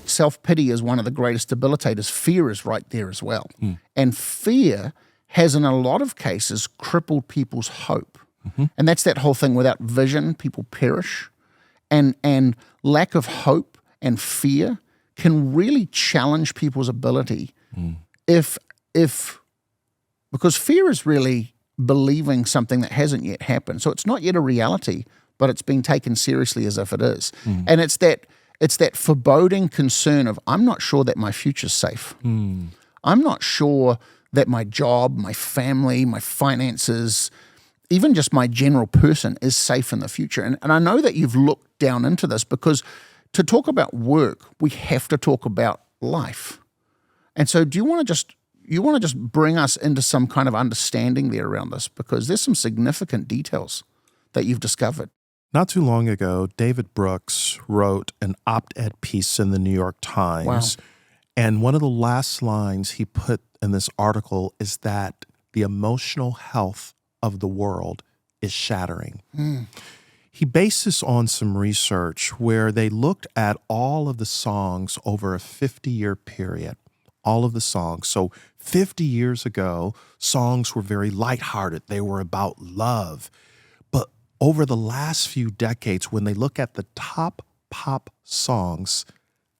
self-pity is one of the greatest debilitators. Fear is right there as well. And fear has, in a lot of cases, crippled people's hope. And that's that whole thing, without vision, people perish. And lack of hope and fear can really challenge people's ability because fear is really believing something that hasn't yet happened. So it's not yet a reality, but it's being taken seriously as if it is. And it's that foreboding concern of, I'm not sure that my future's safe. I'm not sure that my job, my family, my finances, even just my general person is safe in the future. And I know that you've looked down into this, because to talk about work, we have to talk about life. And so do you want to just bring us into some kind of understanding there around this? Because there's some significant details that you've discovered. Not too long ago, David Brooks wrote an op-ed piece in the New York Times. Wow. And one of the last lines he put in this article is that the emotional health of the world is shattering. He based this on some research where they looked at all of the songs over a 50-year period, all of the songs. So 50 years ago, songs were very lighthearted. They were about love. But over the last few decades, when they look at the top pop songs,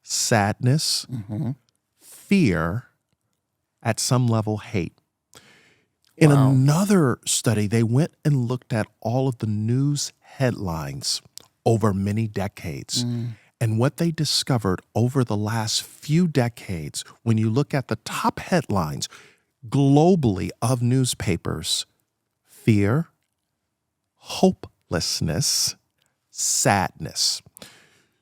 sadness, fear, at some level, hate. In another study, they went and looked at all of the news headlines over many decades. And what they discovered over the last few decades, when you look at the top headlines globally of newspapers, fear, hopelessness, sadness.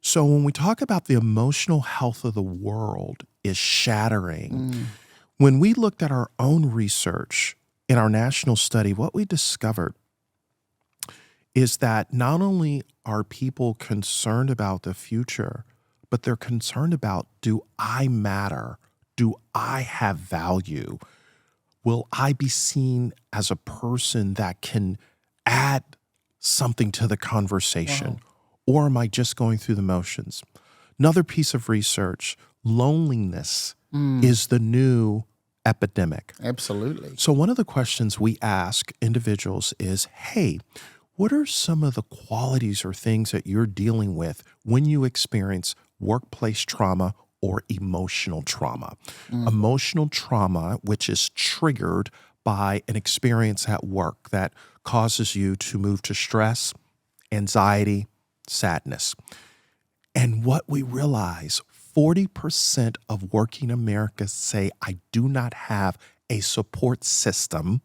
So when we talk about the emotional health of the world is shattering, when we looked at our own research in our national study, what we discovered is that not only are people concerned about the future, but they're concerned about, do I matter? Do I have value? Will I be seen as a person that can add something to the conversation? Or am I just going through the motions? Another piece of research, loneliness is the new epidemic. Absolutely. So one of the questions we ask individuals is, hey, what are some of the qualities or things that you're dealing with when you experience workplace trauma or emotional trauma? Emotional trauma, which is triggered by an experience at work that causes you to move to stress, anxiety, sadness. And what we realize, 40% of working Americans say, I do not have a support system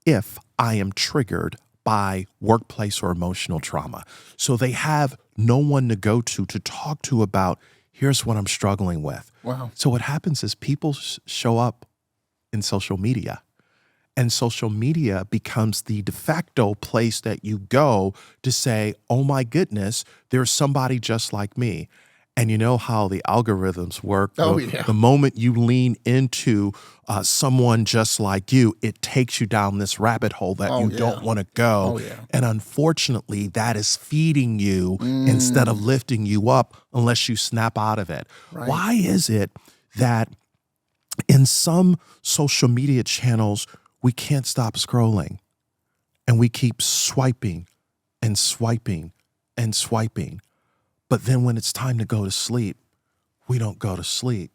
if I am triggered by workplace or emotional trauma. So they have no one to go to talk to about, here's what I'm struggling with. So what happens is people show up in social media. And social media becomes the de facto place that you go to say, oh my goodness, there's somebody just like me. And you know how the algorithms work. The moment you lean into someone just like you, it takes you down this rabbit hole that you don't want to go. And unfortunately, that is feeding you instead of lifting you up unless you snap out of it. Why is it that in some social media channels, we can't stop scrolling and we keep swiping and swiping and swiping? But then when it's time to go to sleep, we don't go to sleep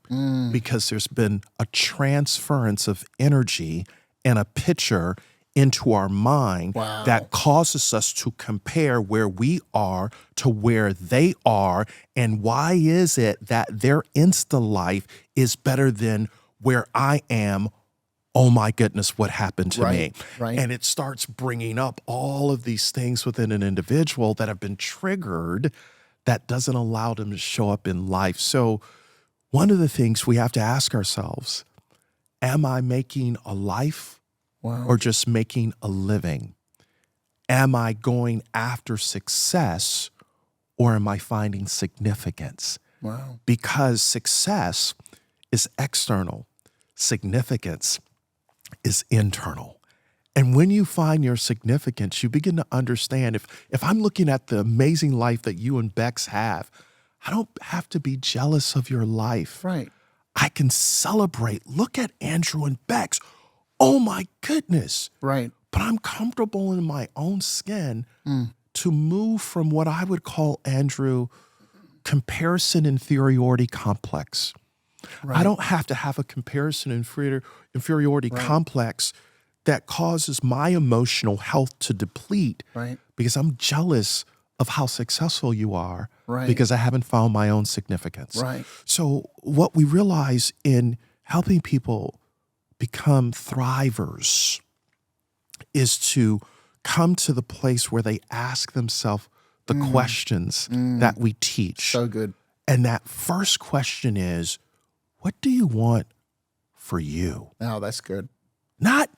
because there's been a transference of energy and a picture into our mind that causes us to compare where we are to where they are. And why is it that their Insta life is better than where I am? Oh my goodness, what happened to me? And it starts bringing up all of these things within an individual that have been triggered that doesn't allow them to show up in life. So one of the things we have to ask ourselves, am I making a life or just making a living? Am I going after success or am I finding significance? Because success is external, significance is internal. And when you find your significance, you begin to understand if I'm looking at the amazing life that you and Bex have, I don't have to be jealous of your life. Right. I can celebrate. Look at Andrew and Bex. Oh my goodness. Right. But I'm comfortable in my own skin to move from what I would call, Andrew, comparison inferiority complex. Right. I don't have to have a comparison inferiority complex that causes my emotional health to deplete Right. because I'm jealous of how successful you are Right. because I haven't found my own significance. Right. So what we realize in helping people become thrivers is to come to the place where they ask themselves the questions that we teach. So good. And that first question is, what do you want for you? Oh, that's good. Not,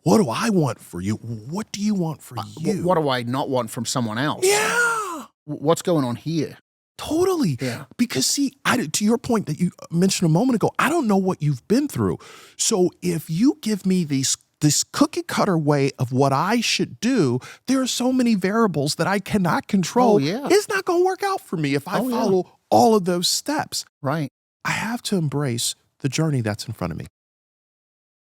what do I want for you? What do you want for you? What do I not want from someone else? Yeah. What's going on here? Totally. Yeah. Because see, to your point that you mentioned a moment ago, I don't know what you've been through. So if you give me this cookie cutter way of what I should do, there are so many variables that I cannot control. Oh, yeah. It's not going to work out for me if I follow all of those steps. Right. I have to embrace the journey that's in front of me.